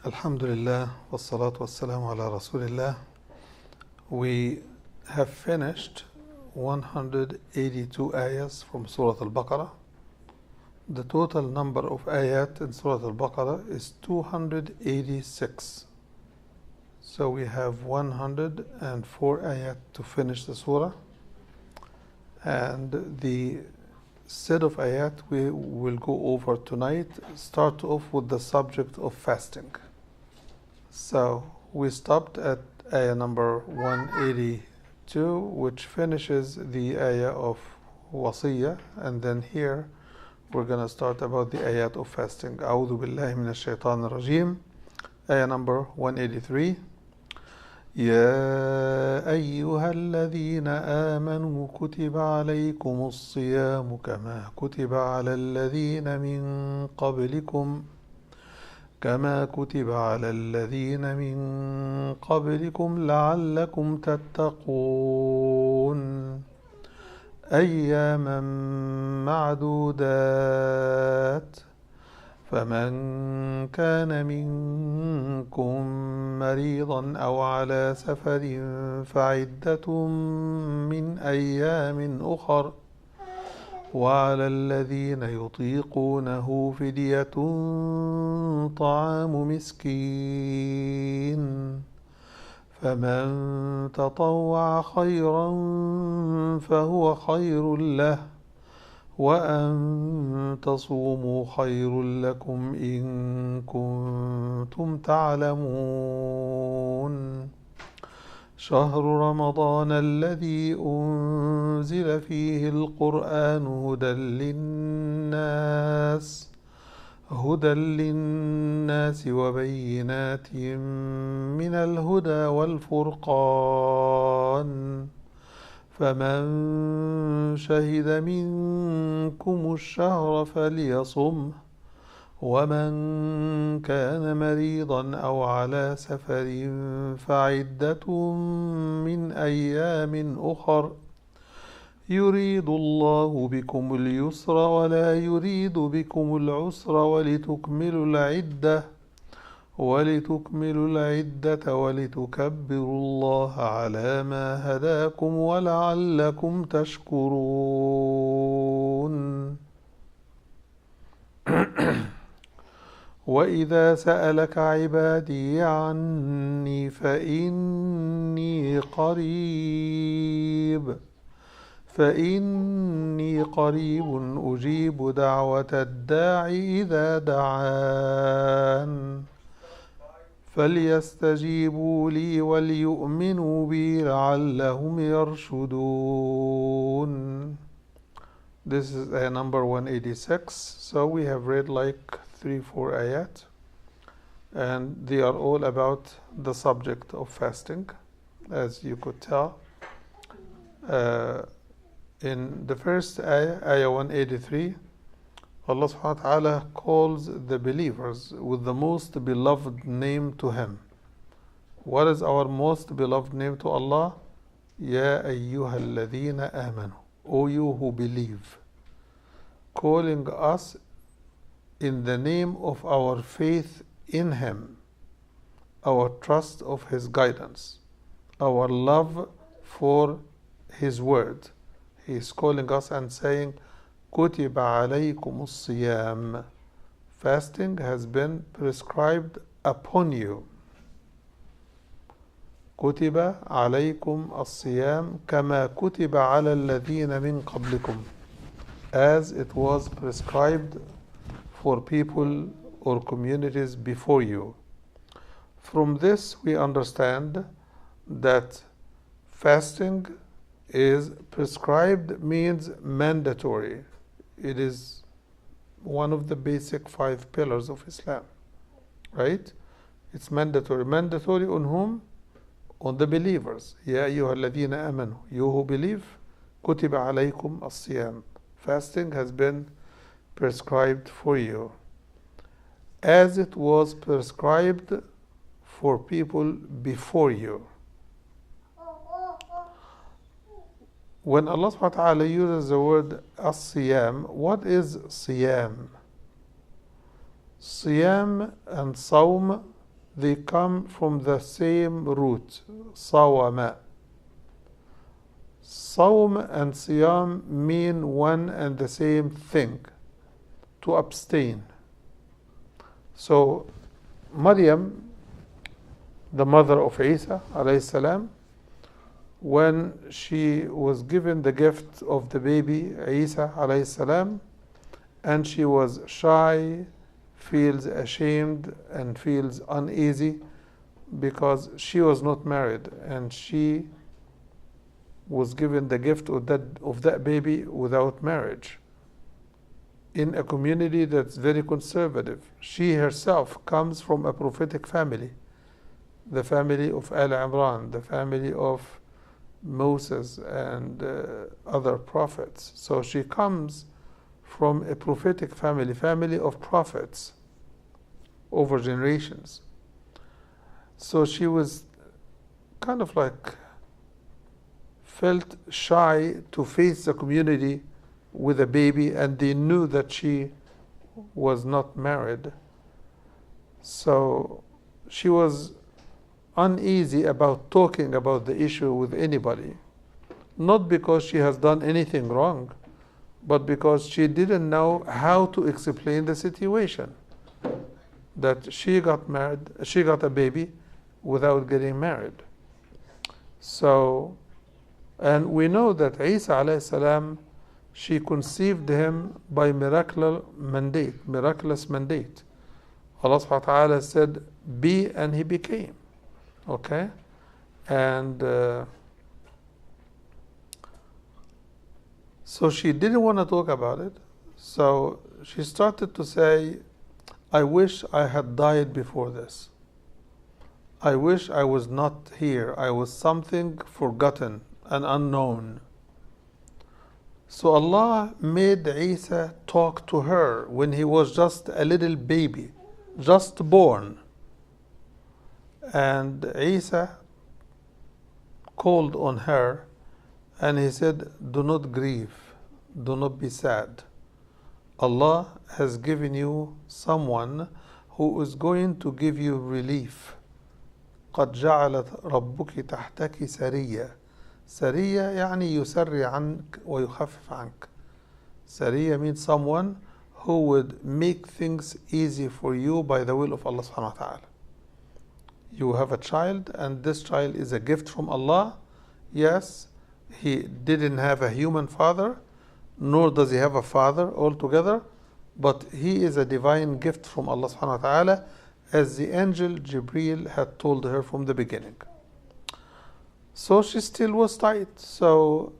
Alhamdulillah, wassalatu wassalamu ala Rasulillah. We have finished 182 ayahs from Surah Al-Baqarah. The total number of ayat in Surah Al-Baqarah is 286. So we have 104 ayat to finish the surah. And the set of ayat we will go over tonight start off with the subject of fasting. So we stopped at ayah number 182, which finishes the ayah of wasiyah, and then here we're going to start about the ayat of fasting. A'udhu billahi minash shaitanir rajim. Ayah number 183. يا أيها الذين آمنوا كتب عليكم الصيام كما كتب على الذين من قبلكم لعلكم تتقون أياما معدودات فمن كان منكم مريضا أو على سفر فعدة من أيام أخر وعلى الذين يطيقونه فدية طعام مسكين فمن تطوع خيرا فهو خير له وأن تصوموا خير لكم إن كنتم تعلمون شهر رمضان الذي أنزل فيه القرآن هدى للناس وبينات من الهدى والفرقان فمن شهد منكم الشهر فليصمه ومن كان مريضا أو على سفر فعدة من أيام أخر يريد الله بكم اليسر ولا يريد بكم العسر ولتكملوا العدة ولتكبروا الله على ما هداكم ولعلكم تشكرون وإذا سألك عبادي عني فإني قريب أجيب دعوة الداع إذا دعان فليستجيبوا لي وليؤمنوا بي لعلهم يرشدون. This is ayah number 186. So we have read like 3-4 ayat, and they are all about the subject of fasting, as you could tell. In the first ayah 183, Allah subhanahu wa ta'ala calls the believers with the most beloved name to Him. What is our most beloved name to Allah? Ya ayyuha alladhina amanu, O you who believe, calling us in the name of our faith in Him, our trust of His guidance, our love for His word. He is calling us and saying, كُتِبَ عَلَيْكُمُ الصِّيَامِ. Fasting has been prescribed upon you. كُتِبَ عَلَيْكُمْ الصِّيَامِ كَمَا كُتِبَ عَلَى الَّذِينَ مِنْ قَبْلِكُمْ, as it was prescribed for people or communities before you. From this we understand that fasting is prescribed means mandatory. It is one of the basic 5 pillars of Islam, right? It's mandatory. Mandatory on whom? On the believers. Ya ayyuha alladhina amanu, you who believe, kutiba alaykum as-siyam. Fasting has been prescribed for you, as it was prescribed for people before you. When Allah subhanahu wa ta'ala uses the word as-siyam, what is siyam? Siyam and sawm they come from the same root, sawama. Sawm and siyam mean one and the same thing, to abstain. So Maryam, the mother of Isa alayhi salam, when she was given the gift of the baby Isa alayhi salam, and she was shy, feels ashamed and feels uneasy because she was not married, and she was given the gift of that baby without marriage in a community that's very conservative. She herself comes from a prophetic family, the family of Al Imran, the family of Moses and other prophets. So she comes from a prophetic family, family of prophets over generations. So she was kind of like felt shy to face the community with a baby, and they knew that she was not married. So she was uneasy about talking about the issue with anybody, not because she has done anything wrong, but because she didn't know how to explain the situation, that she got married, she got a baby without getting married. So, and we know that Isa alayhi salam, she conceived him by miraculous mandate. Allah subhanahu wa ta'ala said, be, and he became. Okay? And so she didn't want to talk about it. So she started to say, I wish I had died before this. I wish I was not here. I was something forgotten and unknown. So Allah made Isa talk to her when he was just a little baby, just born. And Isa called on her and he said, do not grieve, do not be sad. Allah has given you someone who is going to give you relief. قد جعلت ربك تحتك سرية. سرية يعني يسري عنك ويخفف عنك. سرية means someone who would make things easy for you by the will of Allah subhanahu wa ta'ala. You have a child, and this child is a gift from Allah. Yes, he didn't have a human father, nor does he have a father altogether, but he is a divine gift from Allah subhanahu wa ta'ala, as the angel Jibreel had told her from the beginning. So she still was tight. So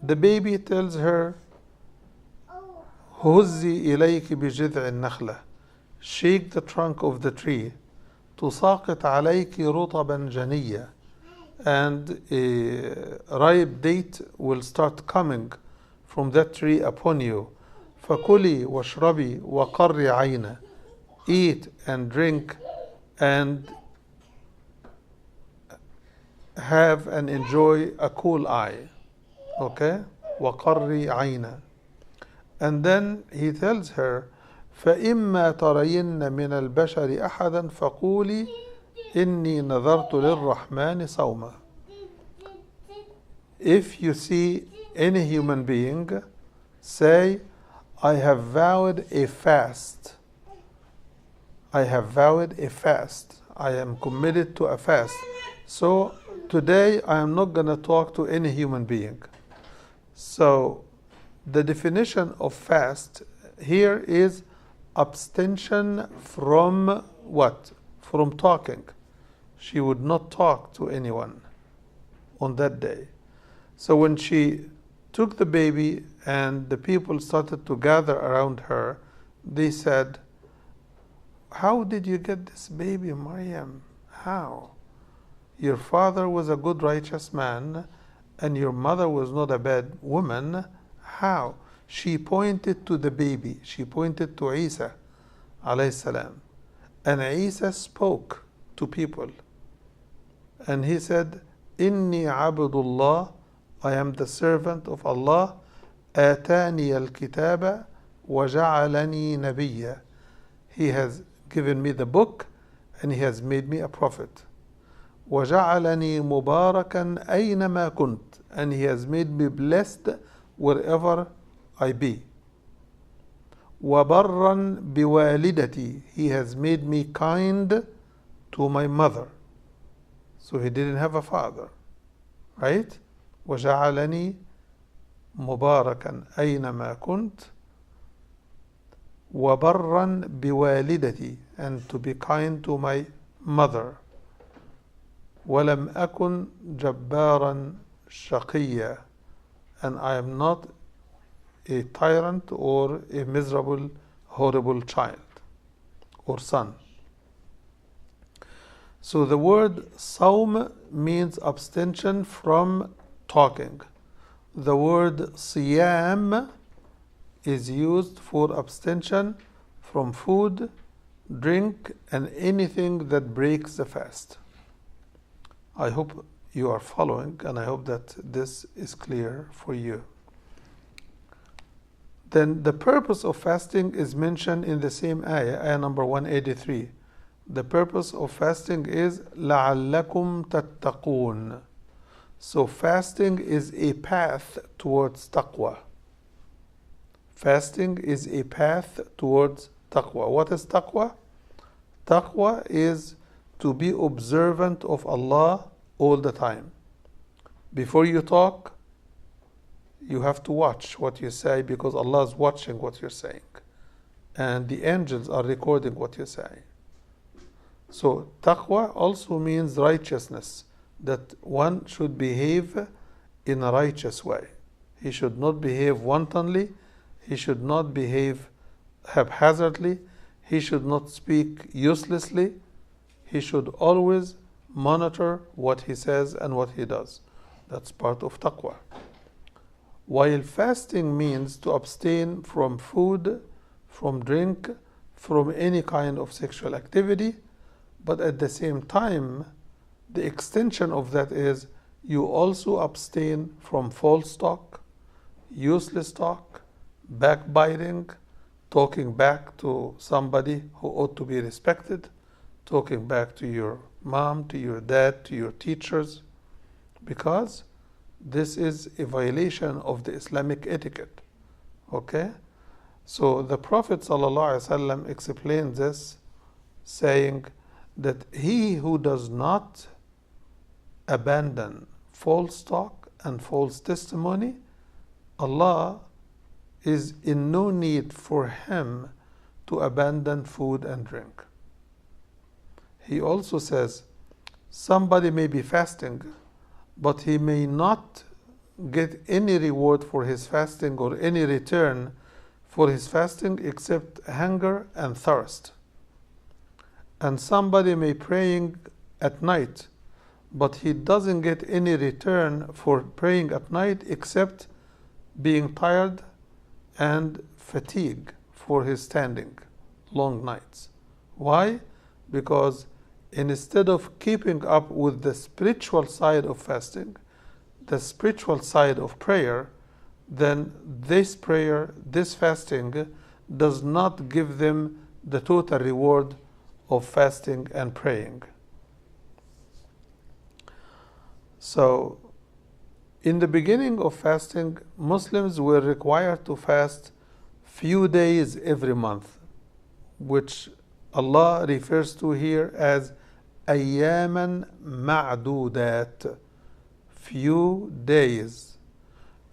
the baby tells her, هزي إليك بجذع النخلة. Shake the trunk of the tree. تساقط عليك رطبا جنيا. And a ripe date will start coming from that tree upon you. فكلي واشربي وقري عينا. Eat and drink and have and enjoy a cool eye. Okay? وقري عينا. And then he tells her, فإما ترين من البشر أحدا فقولي إني نذرت للرحمن صوما. If you see any human being, say, I have vowed a fast. I have vowed a fast. I am committed to a fast. So today I am not going to talk to any human being. So the definition of fast here is abstention from what? From talking. She would not talk to anyone on that day. So when she took the baby and the people started to gather around her, they said, how did you get this baby, Maryam? How? Your father was a good, righteous man, and your mother was not a bad woman. How? She pointed to the baby. She pointed to Isa, alayhi salam. And Isa spoke to people. And he said, Inni abdullah, I am the servant of Allah. Atani al-kitaba wa ja'alani nabiyya. He has given me the book, and He has made me a prophet. وَجَعَلَنِي مُبَارَكًا أَيْنَمَا كُنْتَ, and He has made me blessed wherever I be. وَبَرًّا بِوَالِدَتِي, He has made me kind to my mother. So he didn't have a father, right? وَجَعَلَنِي مُبَارَكًا أَيْنَمَا كُنْتَ وَبَرًّا بِوَالِدَتِي, and to be kind to my mother. وَلَمْ أَكُنْ جَبَّارًا شَقِيًّا, and I am not a tyrant or a miserable, horrible child or son. So the word sawm means abstention from talking. The word siyam is used for abstention from food, drink, and anything that breaks the fast. I hope you are following, and I hope that this is clear for you. Then the purpose of fasting is mentioned in the same ayah number 183. The purpose of fasting is لَعَلَّكُمْ تَتَّقُونَ. So fasting is a path towards taqwa. Fasting is a path towards taqwa. What is taqwa? Taqwa is to be observant of Allah all the time. Before you talk, you have to watch what you say, because Allah is watching what you're saying. And the angels are recording what you say. So taqwa also means righteousness, that one should behave in a righteous way. He should not behave wantonly. He should not behave haphazardly. He should not speak uselessly. He should always monitor what he says and what he does. That's part of taqwa. While fasting means to abstain from food, from drink, from any kind of sexual activity, but at the same time, the extension of that is you also abstain from false talk, useless talk, backbiting, talking back to somebody who ought to be respected, talking back to your mom, to your dad, to your teachers, because this is a violation of the Islamic etiquette. Okay? So the Prophet ﷺ explained this, saying that he who does not abandon false talk and false testimony, Allah is in no need for him to abandon food and drink. He also says, somebody may be fasting, but he may not get any reward for his fasting or any return for his fasting except hunger and thirst. And somebody may praying at night, but he doesn't get any return for praying at night except being tired and fatigue for his standing long nights. Why? Because instead of keeping up with the spiritual side of fasting, the spiritual side of prayer, then this prayer, this fasting, does not give them the total reward of fasting and praying. So, in the beginning of fasting, Muslims were required to fast few days every month, which Allah refers to here as أياما معدودات, few days.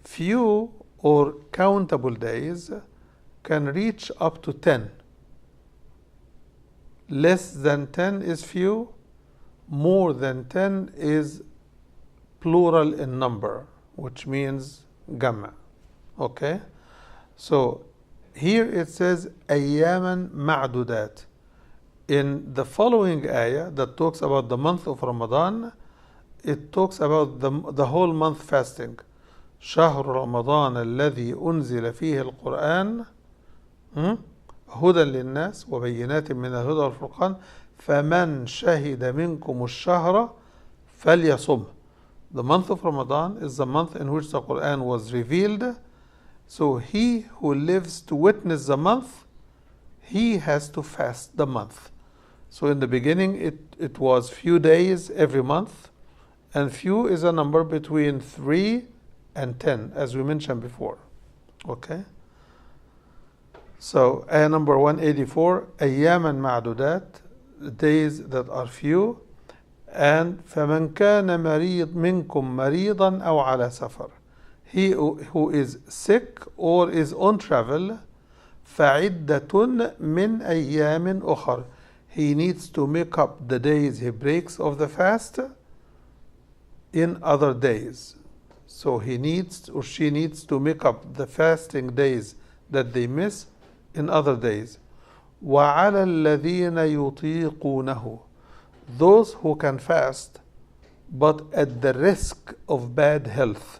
Few or countable days can reach up to 10. Less than 10 is few, more than 10 is plural in number, which means gamma. Okay? So here it says أياما معدودات. In the following ayah that talks about the month of Ramadan, it talks about the whole month fasting. شهر رمضان الذي أنزل فيه القرآن هدى للناس وبينات من الهدى والفرقان فمن شهد منكم الشهر فليصم. The month of Ramadan is the month in which the Quran was revealed. So he who lives to witness the month, he has to fast the month. So in the beginning, it was few days every month, and few is a number between 3 and 10, as we mentioned before. Okay? So, ayah number 184, أياما معدودات, days that are few, and فمن كان مريض منكم مريضا أو على سفر, he who is sick or is on travel, فعدة من أيام أخر, he needs to make up the days he breaks of the fast in other days. So he needs or she needs to make up the fasting days that they miss in other days. وعلى الذين يطيقونه, those who can fast but at the risk of bad health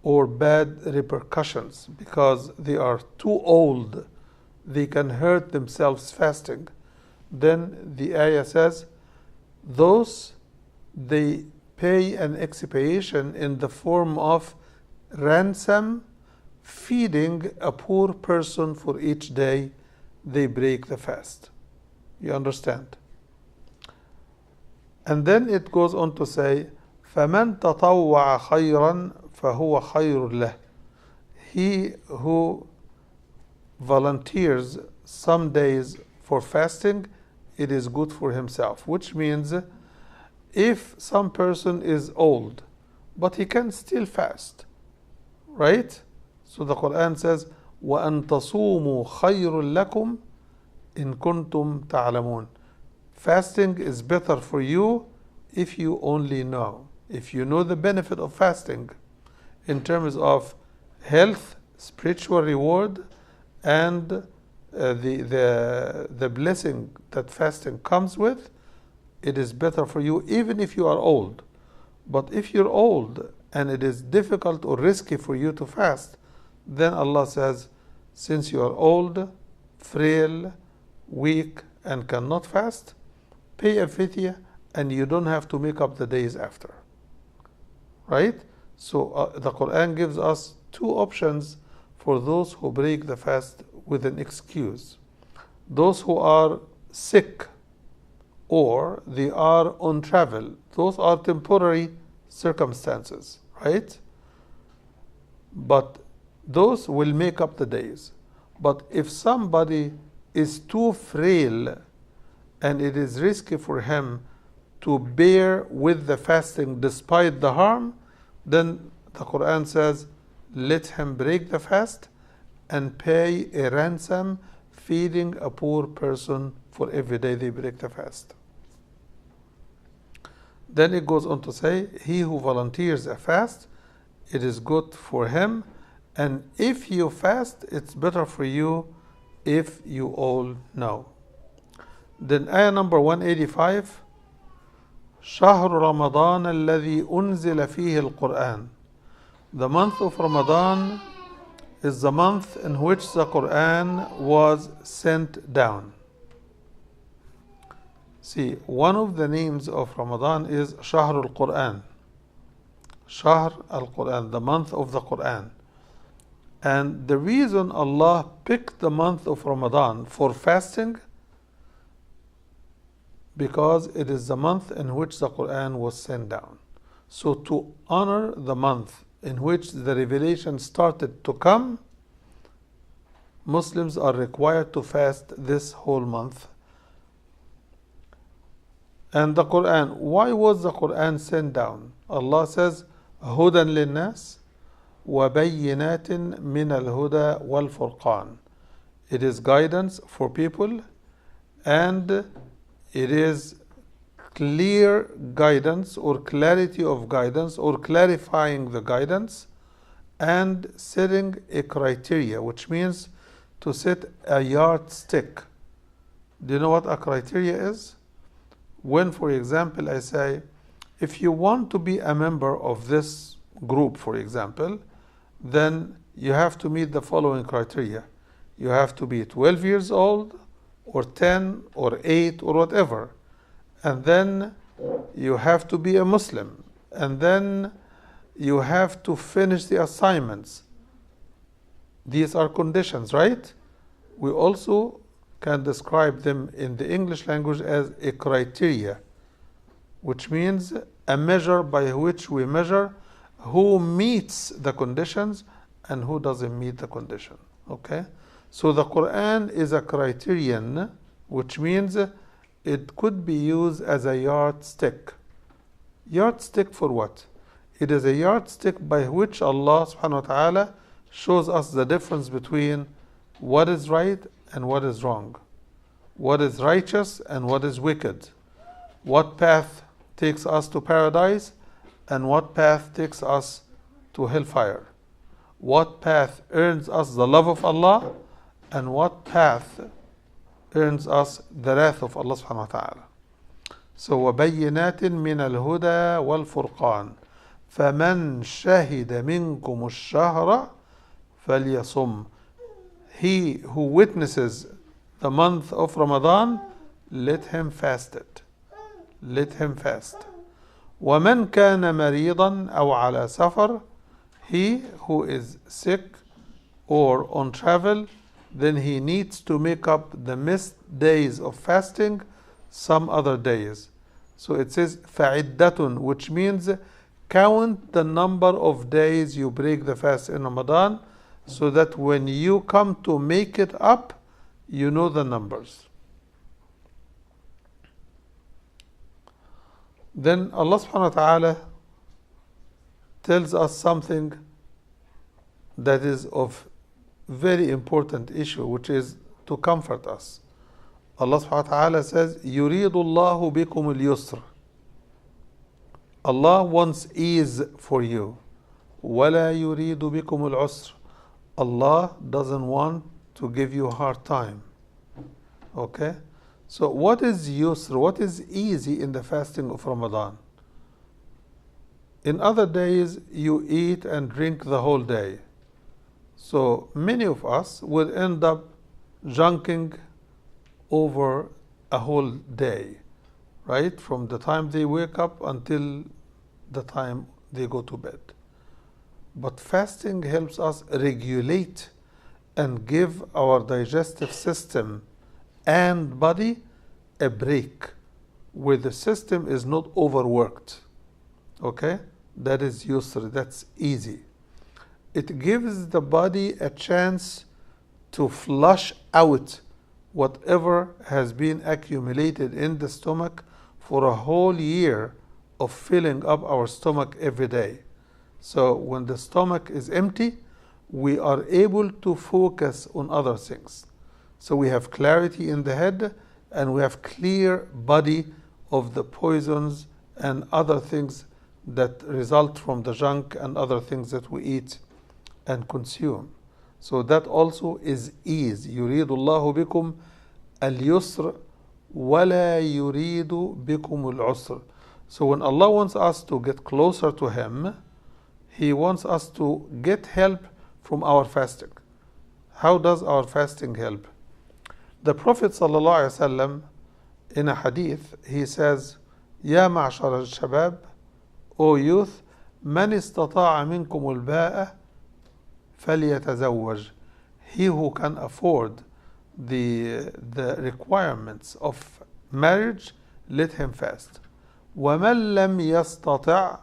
or bad repercussions because they are too old, they can hurt themselves fasting. Then the ayah says, those they pay an expiation in the form of ransom, feeding a poor person for each day they break the fast. You understand? And then it goes on to say, فَمَنْ تَطَوَّعَ خَيْرًا فَهُوَ خَيْرٌ لَهُ, he who volunteers some days for fasting, it is good for himself. Which means, if some person is old, but he can still fast, right? So the Quran says, وَأَن تَصُومُوا خَيْرٌ لَكُمْ إِن كُنْتُمْ تَعْلَمُونَ. Fasting is better for you if you only know. If you know the benefit of fasting in terms of health, spiritual reward, and the blessing that fasting comes with, it is better for you even if you are old. But if you're old and it is difficult or risky for you to fast, then Allah says, since you are old, frail, weak, and cannot fast, pay a fidyah and you don't have to make up the days after. Right? So the Quran gives us two options for those who break the fast with an excuse. Those who are sick or they are on travel, those are temporary circumstances, right? But those will make up the days. But if somebody is too frail and it is risky for him to bear with the fasting despite the harm, then the Quran says, let him break the fast and pay a ransom, feeding a poor person for every day they break the fast. Then it goes on to say, he who volunteers a fast, it is good for him, and if you fast, it's better for you if you all know. Then ayah number 185, شهر رمضان الذي أنزل فيه القرآن. The month of Ramadan is the month in which the Quran was sent down. See, one of the names of Ramadan is Shahr al-Quran. Shahr al-Quran, the month of the Quran. And the reason Allah picked the month of Ramadan for fasting, because it is the month in which the Quran was sent down. So to honor the month in which the revelation started to come, Muslims are required to fast this whole month. And the Quran, why was the Quran sent down? Allah says, هُدًى لِلنَّاسِ وَبَيِّنَاتٍ مِنَ الْهُدَى وَالْفُرْقَانِ. It is guidance for people, and it is clear guidance or clarity of guidance or clarifying the guidance and setting a criteria, which means to set a yardstick. Do you know what a criteria is? When, for example, I say, if you want to be a member of this group, for example, then you have to meet the following criteria. You have to be 12 years old, or 10, or 8, or whatever. And then you have to be a Muslim. And then you have to finish the assignments. These are conditions, right? We also can describe them in the English language as a criteria, which means a measure by which we measure who meets the conditions and who doesn't meet the condition. Okay? So the Quran is a criterion, which means it could be used as a yardstick. Yardstick for what? It is a yardstick by which Allah subhanahu wa ta'ala shows us the difference between what is right and what is wrong, what is righteous and what is wicked, what path takes us to paradise and what path takes us to hellfire, what path earns us the love of Allah and what path earns us the wrath of Allah subhanahu wa ta'ala. So وَبَيِّنَاتٍ مِّنَ الْهُدَى وَالْفُرْقَانِ فَمَنْ شَهِدَ مِنْكُمُ الشَّهْرَ فَلْيَصُمْ. He who witnesses the month of Ramadan, let him fast it. Let him fast. وَمَنْ كَانَ مَرِيضًا أَوْ عَلَى سَفَرٍ. He who is sick or on travel, then he needs to make up the missed days of fasting some other days. So it says فَعِدَّةٌ, which means count the number of days you break the fast in Ramadan, so that when you come to make it up, you know the numbers. Then Allah subhanahu wa ta'ala tells us something that is of very important issue, which is to comfort us. Allah subhanahu wa ta'ala says, يُرِيدُ اللَّهُ بِكُمُ الْيُسْرِ. Allah wants ease for you. وَلَا يُرِيدُ بِكُمُ الْعُسْرِ. Allah doesn't want to give you a hard time. Okay? So what is yusr? What is easy in the fasting of Ramadan? In other days, you eat and drink the whole day. So many of us will end up junking over a whole day, right? From the time they wake up until the time they go to bed. But fasting helps us regulate and give our digestive system and body a break, where the system is not overworked. Okay? That is yusr, that's easy. It gives the body a chance to flush out whatever has been accumulated in the stomach for a whole year of filling up our stomach every day. So when the stomach is empty, we are able to focus on other things. So we have clarity in the head and we have clear body of the poisons and other things that result from the junk and other things that we eat and consume. So that also is ease. يُرِيدُ اللَّهُ بِكُمْ الْيُسْرَ وَلَا يُرِيدُ بِكُمُ الْعُسْرَ. So when Allah wants us to get closer to Him, He wants us to get help from our fasting. How does our fasting help? The Prophet ﷺ, in a hadith, he says, يا معشر الشباب, O youth, من استطاع منكم الباءة فليتزوج. He who can afford the requirements of marriage, let him fast. ومن لم يستطع,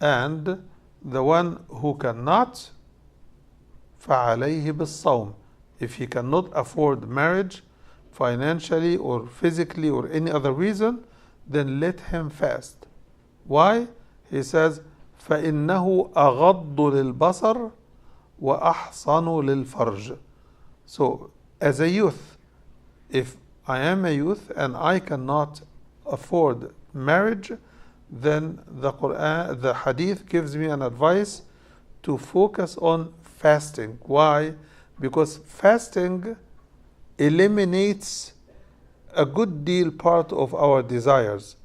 and the one who cannot, فعليه بالصوم. If he cannot afford marriage financially or physically or any other reason, then let him fast. Why? He says, فإنه أغض للبصر وأحصن للفرج. So as a youth, if I am a youth and I cannot afford marriage, then the Quran, the hadith gives me an advice to focus on fasting. Why? Because fasting eliminates a good deal part of our desires.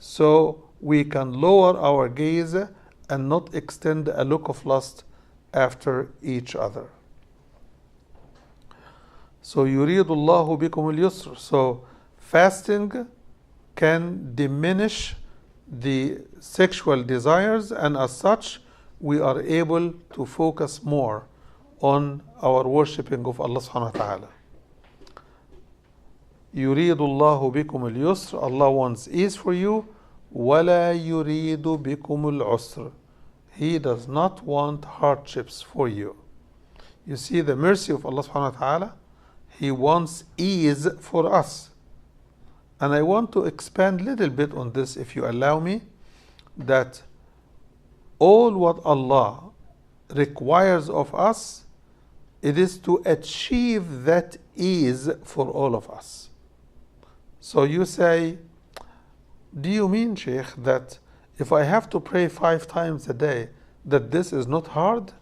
So we can lower our gaze and not extend a look of lust after each other. So يُرِيدُ اللَّهُ بِكُمُ الْيُسْرَ. So fasting can diminish the sexual desires, and as such we are able to focus more on our worshipping of Allah subhanahu wa ta'ala. يريد الله بكم اليسر. Allah wants ease for you. ولا يريد بكم العسر. He does not want hardships for you. You see the mercy of Allah subhanahu wa ta'ala. He wants ease for us. And I want to expand a little bit on this, if you allow me, that all what Allah requires of us, it is to achieve that ease for all of us. So you say, do you mean, Sheikh, that if I have to pray 5 times a day, that this is not hard?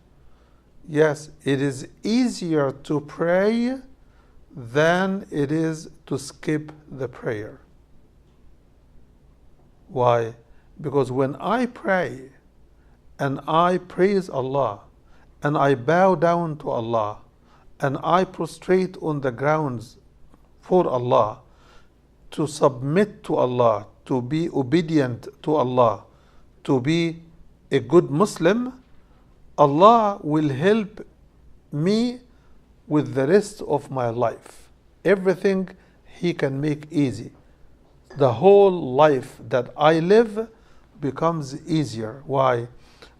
Yes, it is easier to pray than it is to skip the prayer. Why? Because when I pray and I praise Allah and I bow down to Allah and I prostrate on the grounds for Allah, to submit to Allah, to be obedient to Allah, to be a good Muslim, Allah will help me with the rest of my life. Everything He can make easy. The whole life that I live becomes easier. Why?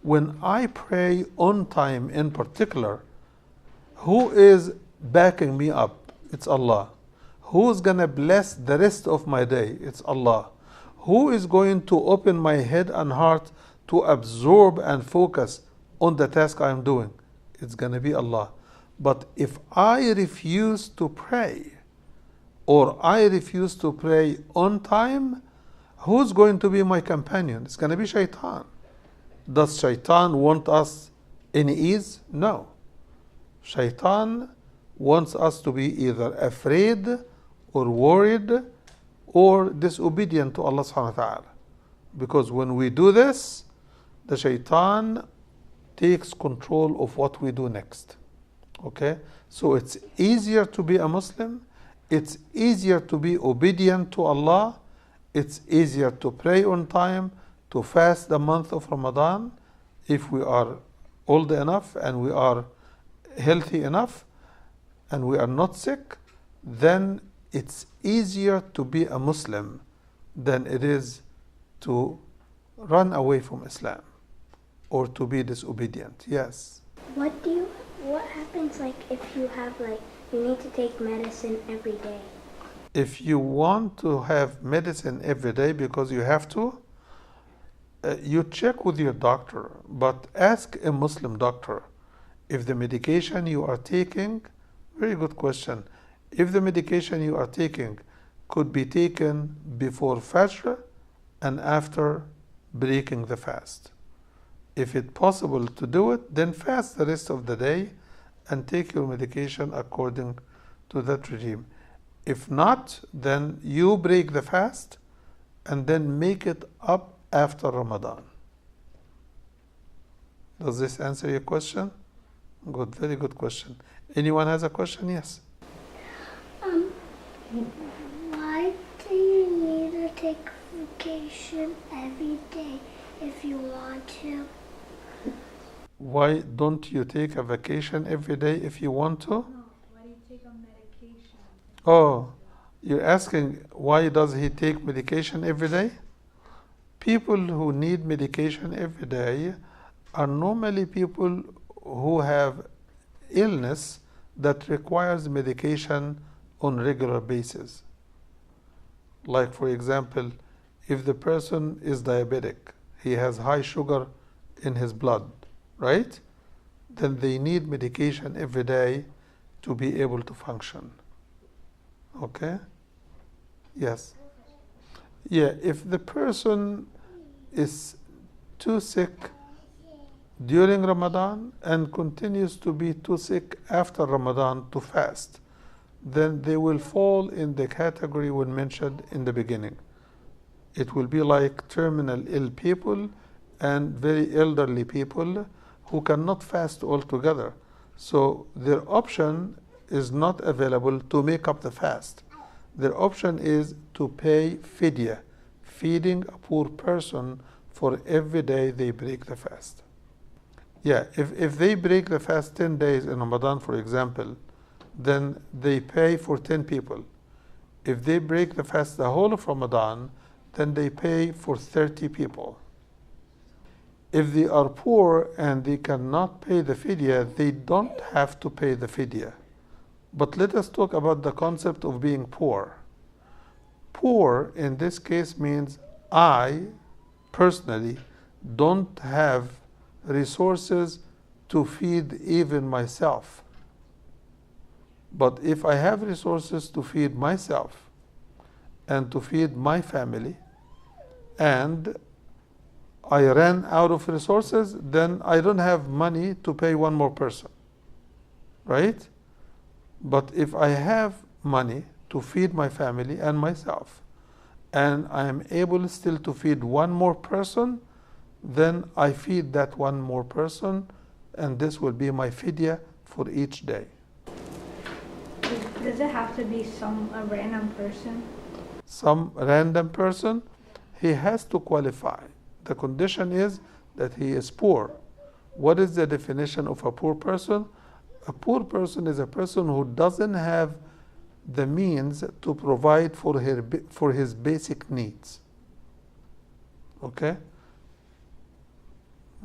When I pray on time in particular, who is backing me up? It's Allah. Who's gonna bless the rest of my day? It's Allah. Who is going to open my head and heart to absorb and focus on the task I'm doing? It's gonna be Allah. But if I refuse to pray, or I refuse to pray on time, who's going to be my companion? It's gonna be Shaitan. Does Shaitan want us in ease? No. Shaitan wants us to be either afraid or worried or disobedient to Allah subhanahu wa ta'ala. Because when we do this, the Shaitan takes control of what we do next. Okay? So it's easier to be a Muslim, it's easier to be obedient to Allah, it's easier to pray on time, to fast the month of Ramadan, if we are old enough and we are healthy enough and we are not sick, then it's easier to be a Muslim than it is to run away from Islam or to be disobedient. Yes. What happens like if you have you need to take medicine every day? If you want to have medicine every day because you have to, you check with your doctor, but ask a Muslim doctor if the medication you are taking, very good question, if the medication you are taking could be taken before Fajr and after breaking the fast. If it's possible to do it, then fast the rest of the day and take your medication according to that regime. If not, then you break the fast and then make it up after Ramadan. Does this answer your question? Good, very good question. Anyone has a question? Yes. Why do you need to take vacation every day if you want to? Why don't you take a vacation every day if you want to? No, why do you take a medication? Oh, you're asking why does he take medication every day? People who need medication every day are normally people who have illness that requires medication on regular basis. Like for example, if the person is diabetic, he has high sugar in his blood, right? Then they need medication every day to be able to function. Okay? Yes. Yeah, if the person is too sick during Ramadan and continues to be too sick after Ramadan to fast, then they will fall in the category we mentioned in the beginning. It will be like terminal ill people and very elderly people who cannot fast altogether. So their option is not available to make up the fast. Their option is to pay fidya, feeding a poor person for every day they break the fast. Yeah, if they break the fast 10 days in Ramadan, for example, then they pay for 10 people. If they break the fast the whole of Ramadan, then they pay for 30 people. If they are poor and they cannot pay the fidya, they don't have to pay the fidya. But let us talk about the concept of being poor. Poor in this case means I personally don't have resources to feed even myself. But if I have resources to feed myself and to feed my family, and I ran out of resources, then I don't have money to pay one more person, right? But if I have money to feed my family and myself, and I am able still to feed one more person, then I feed that one more person, and this will be my fidya for each day. Does it have to be a random person? Some random person, he has to qualify. The condition is that he is poor. What is the definition of a poor person? A poor person is a person who doesn't have the means to provide for his basic needs. Okay?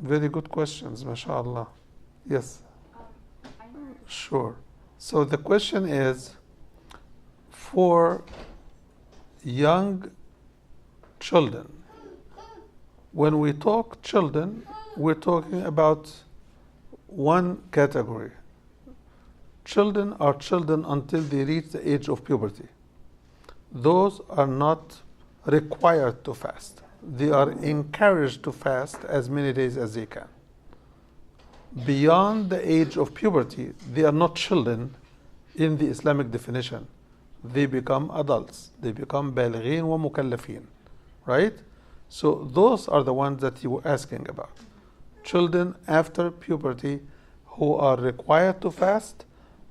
Very good questions, mashallah. Yes? Sure. So the question is, for young children, when we talk children, we're talking about one category. Children are children until they reach the age of puberty. Those are not required to fast. They are encouraged to fast as many days as they can. Beyond the age of puberty, they are not children in the Islamic definition. They become adults. They become balighin wa mukallafin, right? So those are the ones that you were asking about. Children after puberty who are required to fast,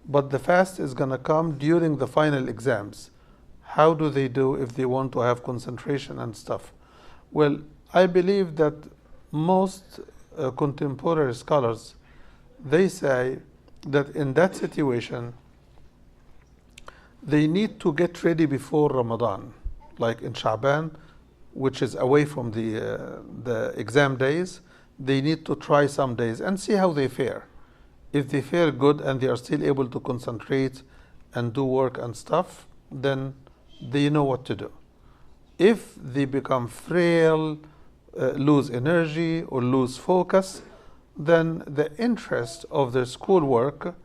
but the fast is going to come during the final exams. How do they do if they want to have concentration and stuff? Well, I believe that most contemporary scholars, they say that in that situation, they need to get ready before Ramadan, like in Sha'ban, which is away from the exam days. They need to try some days and see how they fare. If they fare good and they are still able to concentrate and do work and stuff, then they know what to do. If they become frail, lose energy or lose focus, then the interest of their schoolwork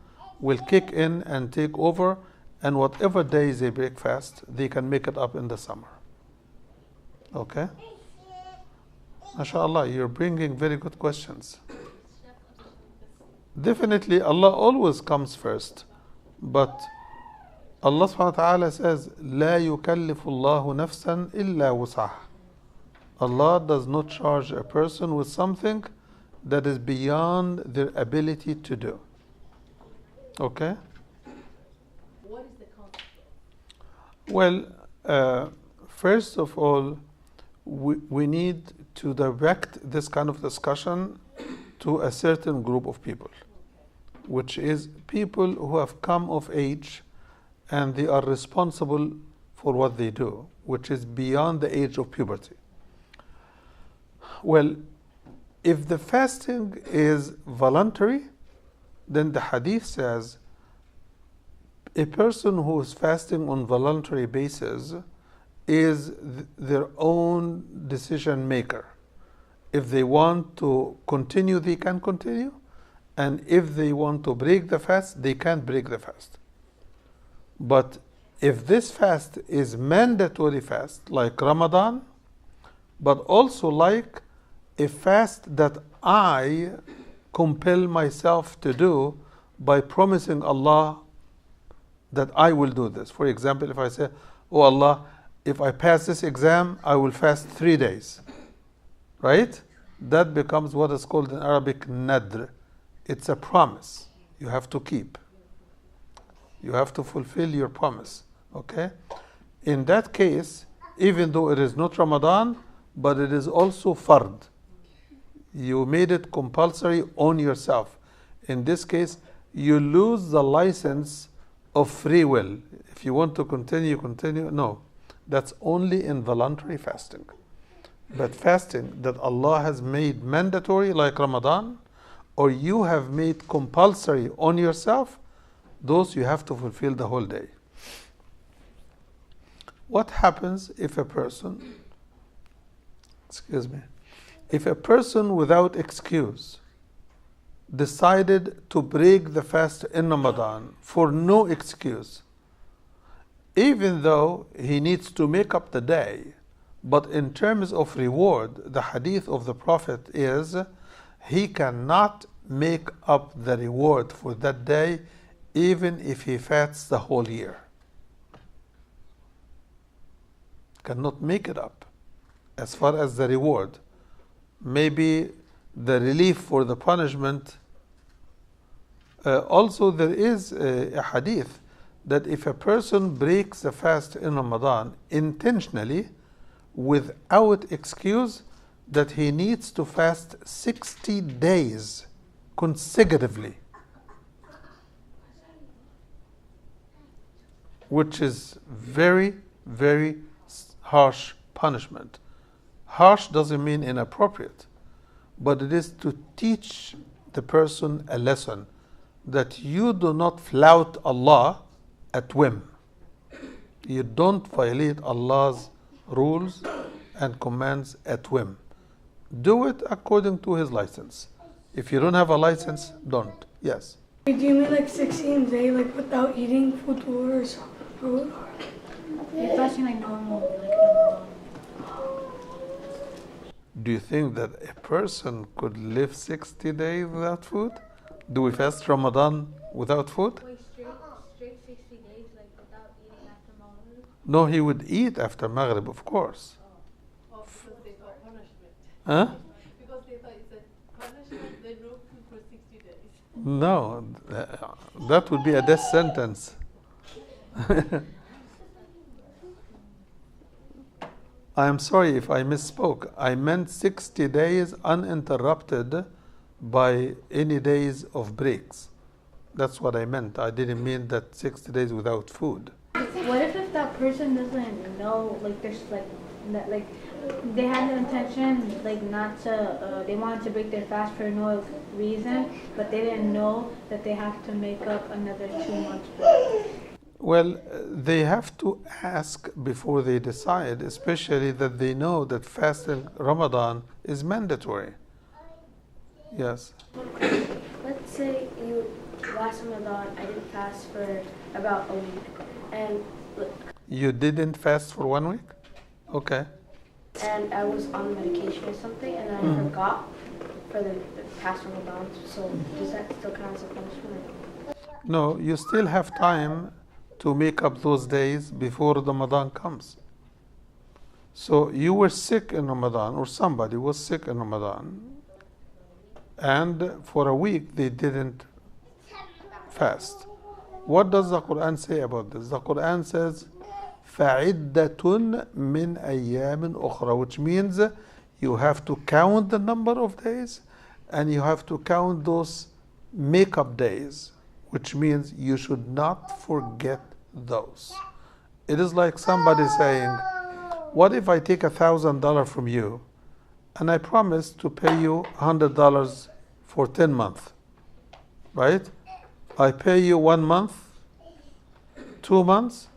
will kick in and take over, and whatever days they break fast, they can make it up in the summer. Okay? MashaAllah, you're bringing very good questions. Definitely, Allah always comes first, but Allah subhanahu wa ta'ala says, لا يكلف الله نفسا إلا وسعها. Allah does not charge a person with something that is beyond their ability to do. Okay? What is the concept? Well, first of all, we need to direct this kind of discussion to a certain group of people, which is people who have come of age and they are responsible for what they do, which is beyond the age of puberty. Well, if the fasting is voluntary, then the hadith says a person who is fasting on voluntary basis is their own decision maker. If they want to continue, they can continue. And if they want to break the fast, they can break the fast. But if this fast is mandatory fast, like Ramadan, but also like a fast that I compel myself to do by promising Allah that I will do this. For example, if I say, oh Allah, if I pass this exam, I will fast 3 days. Right? That becomes what is called in Arabic nadr. It's a promise you have to keep. You have to fulfill your promise. Okay? In that case, even though it is not Ramadan, but it is also fard. You made it compulsory on yourself. In this case, you lose the license of free will. If you want to continue, continue. No, that's only in voluntary fasting. But fasting that Allah has made mandatory, like Ramadan, or you have made compulsory on yourself, those you have to fulfill the whole day. What happens if a person, if a person without excuse decided to break the fast in Ramadan for no excuse, even though he needs to make up the day, but in terms of reward, the hadith of the Prophet is he cannot make up the reward for that day even if he fasts the whole year. Cannot make it up as far as the reward. Maybe the relief for the punishment. Also, there is a hadith that if a person breaks the fast in Ramadan intentionally, without excuse, that he needs to fast 60 days consecutively, which is very, very harsh punishment. Harsh doesn't mean inappropriate, but it is to teach the person a lesson that you do not flout Allah at whim. You don't violate Allah's rules and commands at whim. Do it according to His license. If you don't have a license, don't. Yes. Do you mean like 16 days, like without eating food or fruit? You're fasting like normal, like Ramadan. Do you think that a person could live 60 days without food? Do we fast Ramadan without food? Wait, straight 60 days, like without eating after Maghrib? No, he would eat after Maghrib, of course. Oh, because they thought punishment. Huh? Because they thought it's a punishment, then no food for 60 days. No, that would be a death sentence. I am sorry if I misspoke. I meant 60 days uninterrupted by any days of breaks. That's what I meant. I didn't mean that 60 days without food. What if that person doesn't know, like there's like, that, like they had the intention, like not to, they wanted to break their fast for no reason, but they didn't know that they have to make up another 2 months break. Well, they have to ask before they decide, especially that they know that fasting Ramadan is mandatory. Yes. Let's say last Ramadan I didn't fast for about a week, and You didn't fast for 1 week? Okay. and I was on medication or something, and I forgot for the past Ramadan. So does that still count as a punishment? No, you still have time to make up those days before Ramadan comes. So you were sick in Ramadan, or somebody was sick in Ramadan, and for a week they didn't fast. What does the Quran say about this? The Quran says, فَعِدَّةٌ مِّنْ أَيَّامٍ أُخْرَى, which means you have to count the number of days and you have to count those make-up days, which means you should not forget those. It is like somebody saying, what if I take $1,000 from you and I promise to pay you $100 for 10 months, right? I pay you 1 month, 2 months,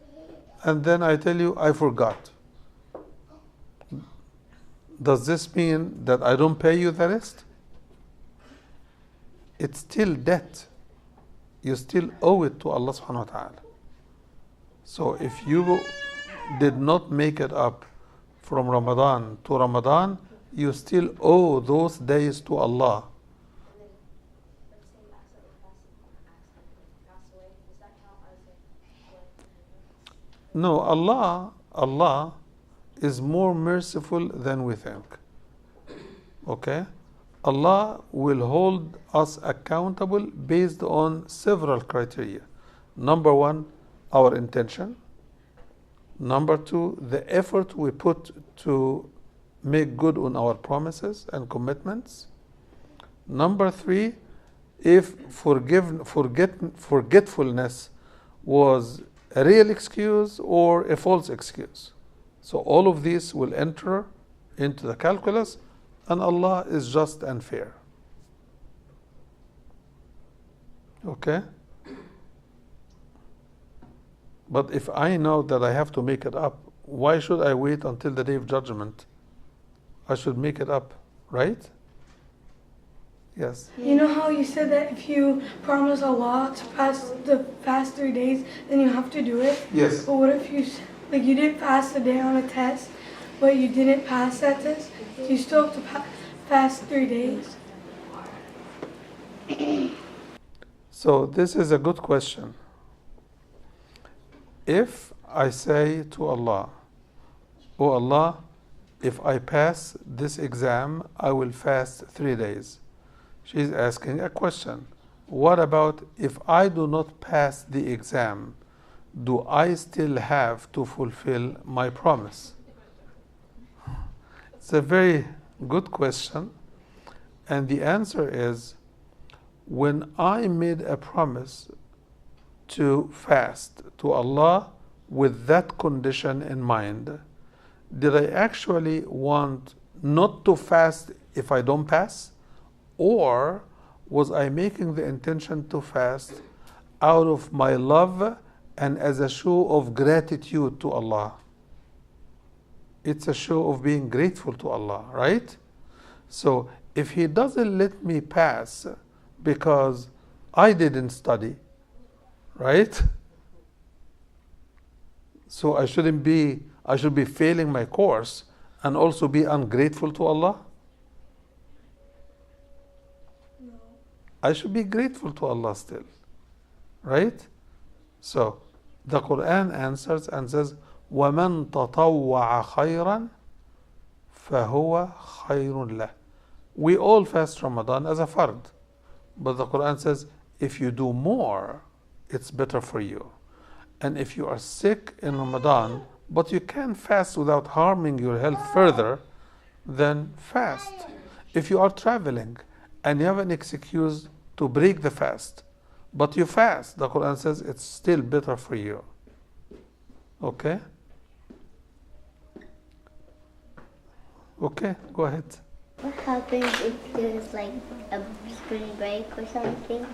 and then I tell you I forgot. Does this mean that I don't pay you the rest? It's still debt. You still owe it to Allah subhanahu wa ta'ala. So if you did not make it up from Ramadan to Ramadan, you still owe those days to Allah. No, Allah is more merciful than we think. Okay? Allah will hold us accountable based on several criteria. Number one, our intention. Number two, the effort we put to make good on our promises and commitments. Number three, if forgetfulness was a real excuse or a false excuse. So all of these will enter into the calculus, and Allah is just and fair. Okay? But if I know that I have to make it up, why should I wait until the day of judgment? I should make it up, right? Yes. You know how you said that if you promise Allah to fast 3 days, then you have to do it? Yes. But what if you didn't fast a day on a test, but you didn't pass that test? Do you still have to fast 3 days? So this is a good question. If I say to Allah, "Oh Allah, if I pass this exam, I will fast 3 days." She's asking a question. What about if I do not pass the exam? Do I still have to fulfill my promise? It's a very good question. And the answer is, when I made a promise to fast to Allah with that condition in mind, did I actually want not to fast if I don't pass? Or was I making the intention to fast out of my love and as a show of gratitude to Allah? It's a show of being grateful to Allah, right? So if He doesn't let me pass because I didn't study, right? So I should be failing my course and also be ungrateful to Allah? No. I should be grateful to Allah still, right? So the Quran answers and says, وَمَنْ تَطَوَّعَ خَيْرًا فَهُوَ خَيْرٌ لَهُ. We all fast Ramadan as a fard. But the Quran says, if you do more, it's better for you. And if you are sick in Ramadan, but you can fast without harming your health further, then fast. If you are traveling and you have an excuse to break the fast, but you fast, the Quran says it's still better for you. Okay? Okay, go ahead. What happens if there's like a spring break or something,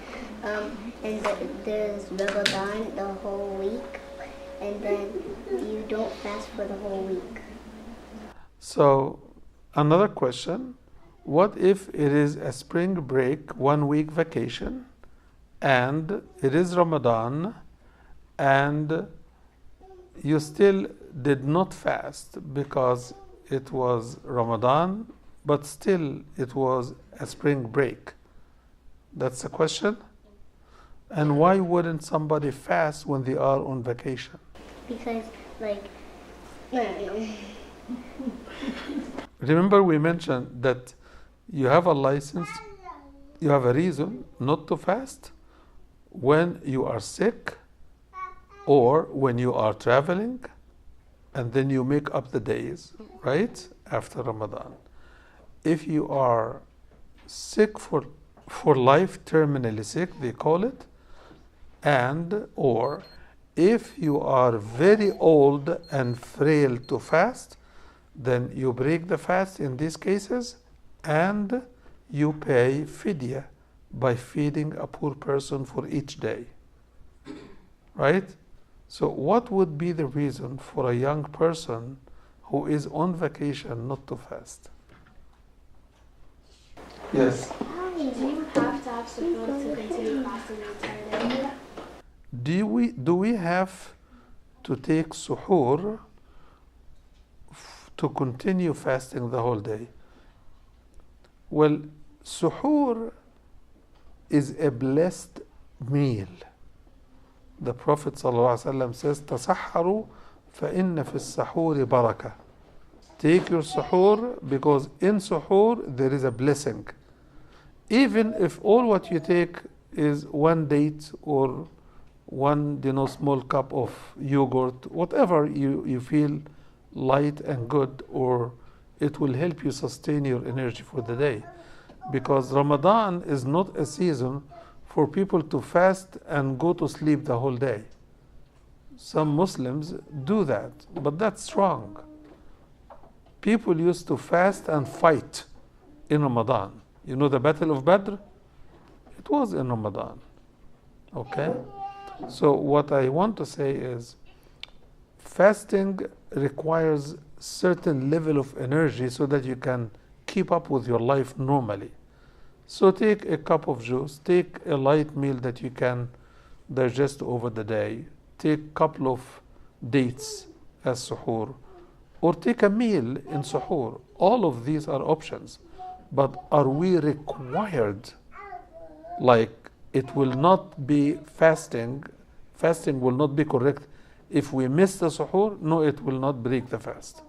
and there's Ramadan the whole week, and then you don't fast for the whole week? So, another question, what if it is a spring break, 1 week vacation, and it is Ramadan, and you still did not fast because it was Ramadan, but still it was a spring break? That's the question. And why wouldn't somebody fast when they are on vacation? Because like Remember we mentioned that you have a license, you have a reason not to fast when you are sick or when you are traveling, and then you make up the days, right, after Ramadan. If you are sick for life, terminally sick, they call it, and or if you are very old and frail to fast, then you break the fast in these cases and you pay fidya by feeding a poor person for each day. Right? So what would be the reason for a young person who is on vacation not to fast? Yes. Do you have to have suhoor to continue fasting the entire day? Do we have to take suhoor to continue fasting the whole day? Well, suhoor is a blessed meal. The Prophet ﷺ says, تَسَحَّرُوا فَإِنَّ فِي السَّحُورِ بَرَكَةً. Take your suhoor because in suhoor there is a blessing. Even if all what you take is 1 date or 1 small cup of yogurt, whatever you feel light and good, or it will help you sustain your energy for the day. Because Ramadan is not a season for people to fast and go to sleep the whole day. Some Muslims do that, but that's wrong. People used to fast and fight in Ramadan. You know the Battle of Badr? It was in Ramadan. Okay? So what I want to say is fasting requires certain level of energy so that you can keep up with your life normally. So take a cup of juice, take a light meal that you can digest over the day, take a couple of dates as suhoor, or take a meal in suhoor. All of these are options. But are we required? Like, it will not be fasting will not be correct if we miss the suhoor. No, it will not break the fast.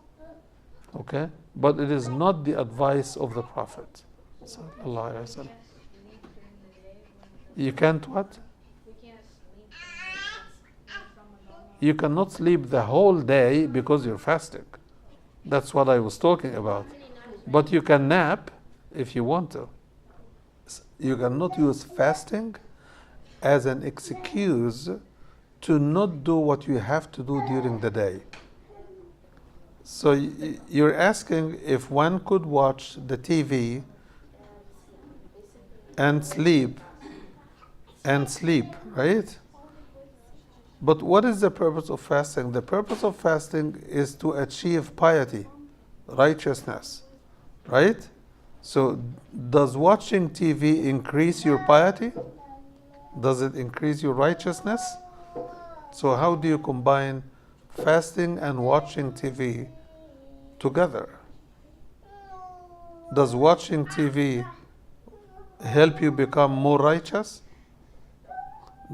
Okay? But it is not the advice of the Prophet. Sallallahu Alaihi Wasallam. You can't what? You cannot sleep the whole day because you're fasting. That's what I was talking about. But you can nap if you want to. You cannot use fasting as an excuse to not do what you have to do during the day. So you're asking if one could watch the TV and sleep, right? But what is the purpose of fasting? The purpose of fasting is to achieve piety, righteousness, right? So does watching TV increase your piety? Does it increase your righteousness? So how do you combine fasting and watching TV together? Does watching TV help you become more righteous?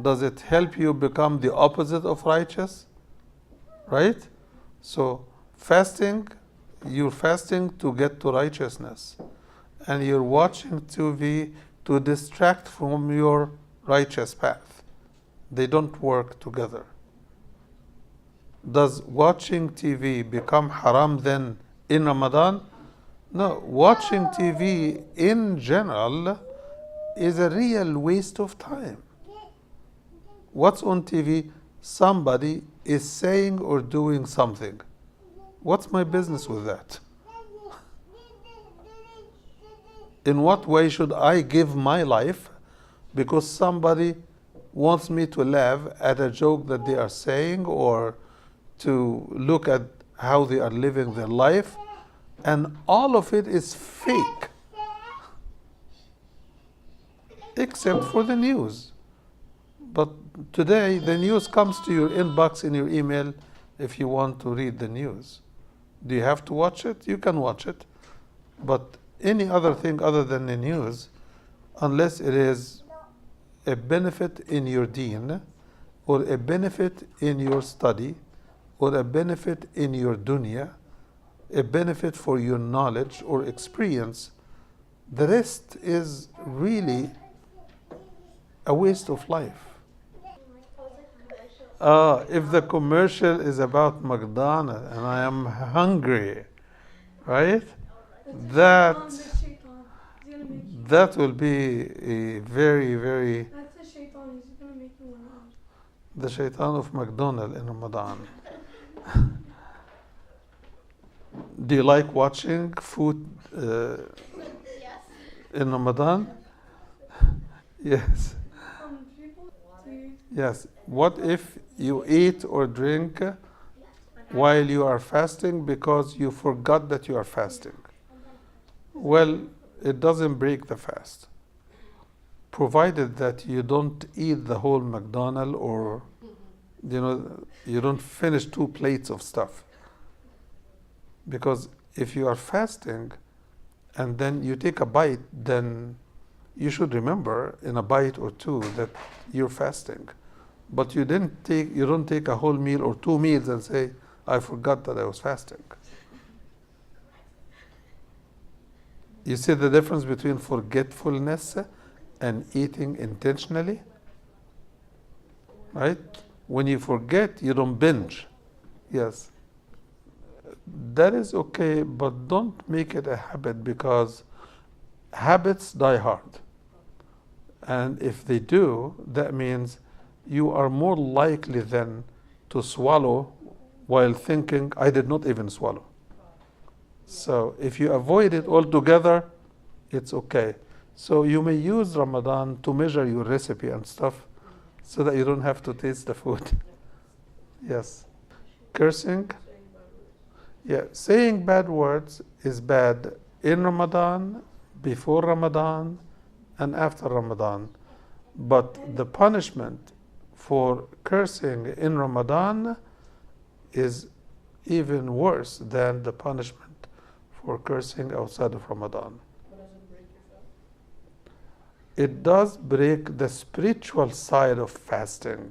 Does it help you become the opposite of righteous? Right? So fasting, you're fasting to get to righteousness. And you're watching TV to distract from your righteous path. They don't work together. Does watching TV become haram then in Ramadan? No, watching TV in general is a real waste of time. What's on TV? Somebody is saying or doing something. What's my business with that? In what way should I give my life because somebody wants me to laugh at a joke that they are saying or to look at how they are living their life, and all of it is fake except for the news. But today the news comes to your inbox in your email if you want to read the news. Do you have to watch it? You can watch it. But any other thing other than the news, unless it is a benefit in your deen, or a benefit in your study, or a benefit in your dunya, a benefit for your knowledge or experience, the rest is really a waste of life. If the commercial is about McDonald's and I am hungry, right? That will be a very, very... That's the shaitan. He's going to make you want to. The shaitan of McDonald's in Ramadan. Do you like watching food in Ramadan? Yes. Yes. What if you eat or drink while you are fasting because you forgot that you are fasting? Well, it doesn't break the fast, provided that you don't eat the whole McDonald's or you don't finish 2 plates of stuff. Because if you are fasting and then you take a bite, then you should remember in a bite or 2 that you're fasting. But you don't take a whole meal or 2 meals and say, I forgot that I was fasting. You see the difference between forgetfulness and eating intentionally? Right? When you forget, you don't binge. Yes. That is okay, but don't make it a habit, because habits die hard. And if they do, that means you are more likely then to swallow while thinking, I did not even swallow. So if you avoid it altogether, it's okay. So you may use Ramadan to measure your recipe and stuff so that you don't have to taste the food. Yes. Cursing? Yeah, saying bad words is bad in Ramadan, before Ramadan, and after Ramadan. But the punishment for cursing in Ramadan is even worse than the punishment for cursing outside of Ramadan. It does break the spiritual side of fasting.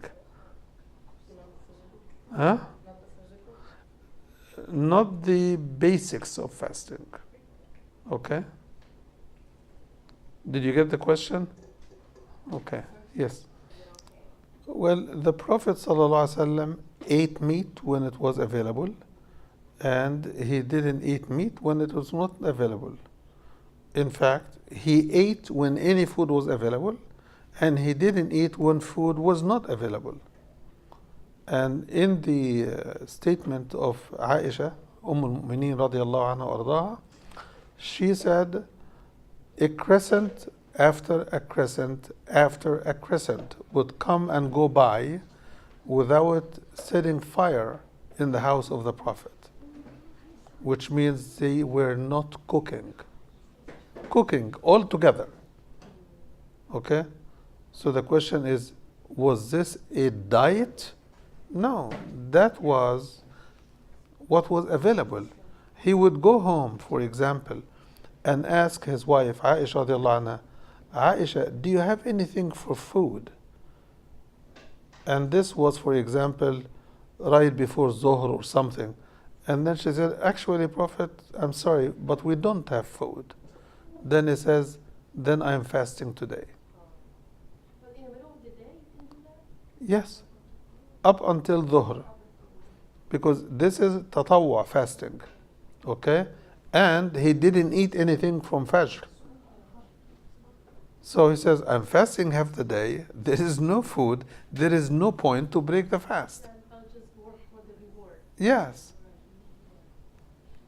Huh? Not the basics of fasting. Okay? Did you get the question? Okay, yes. Well, the Prophet ﷺ ate meat when it was available, and he didn't eat meat when it was not available. In fact, he ate when any food was available, and he didn't eat when food was not available. And in the statement of Aisha, al-Mu'mineen radiyallahu anha ardaha, she said, a crescent after a crescent after a crescent would come and go by without setting fire in the house of the Prophet, which means they were not cooking altogether. Okay? So the question is, was this a diet? No, that was what was available. He would go home, for example, and ask his wife, Aisha radiallahu anha, Aisha, do you have anything for food? And this was, for example, right before Zohr or something. And then she said, actually, Prophet, I'm sorry, but we don't have food. Then he says, then I am fasting today. But in the middle of the day, you can do that? Yes, up until Dhuhr. Because this is tatawwa, fasting. Okay? And he didn't eat anything from Fajr. So he says, I'm fasting half the day, there is no food, there is no point to break the fast. And I'll just work for the reward. Yes.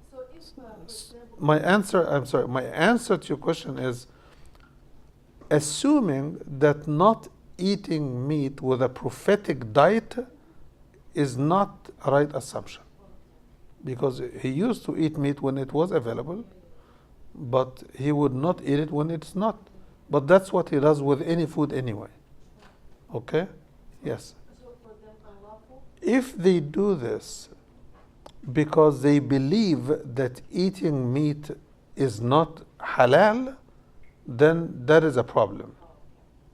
So if, for example, My answer to your question is, assuming that not eating meat with a prophetic diet is not a right assumption. Because he used to eat meat when it was available, but he would not eat it when it's not. But that's what he does with any food anyway. Okay? Yes. so for them unlawful, If they do this because they believe that eating meat is not halal, then that is a problem.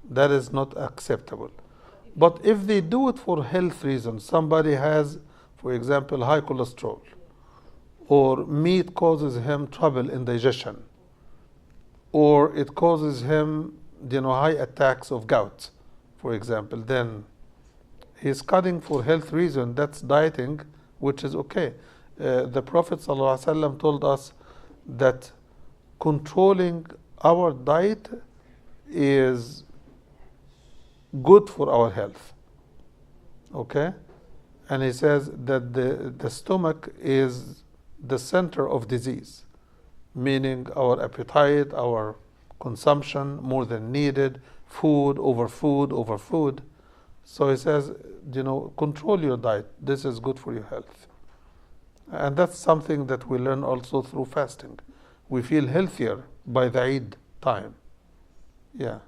That is not acceptable. But if they do it for health reasons, somebody has, for example, high cholesterol, or meat causes him trouble in digestion, or it causes him, high attacks of gout, for example, then he's cutting for health reason. That's dieting, which is okay. The Prophet ﷺ told us that controlling our diet is good for our health. Okay? And he says that the stomach is the center of disease, meaning our appetite, our consumption more than needed, food over food over food. So he says, control your diet. This is good for your health. And that's something that we learn also through fasting. We feel healthier by the Eid time. Yeah.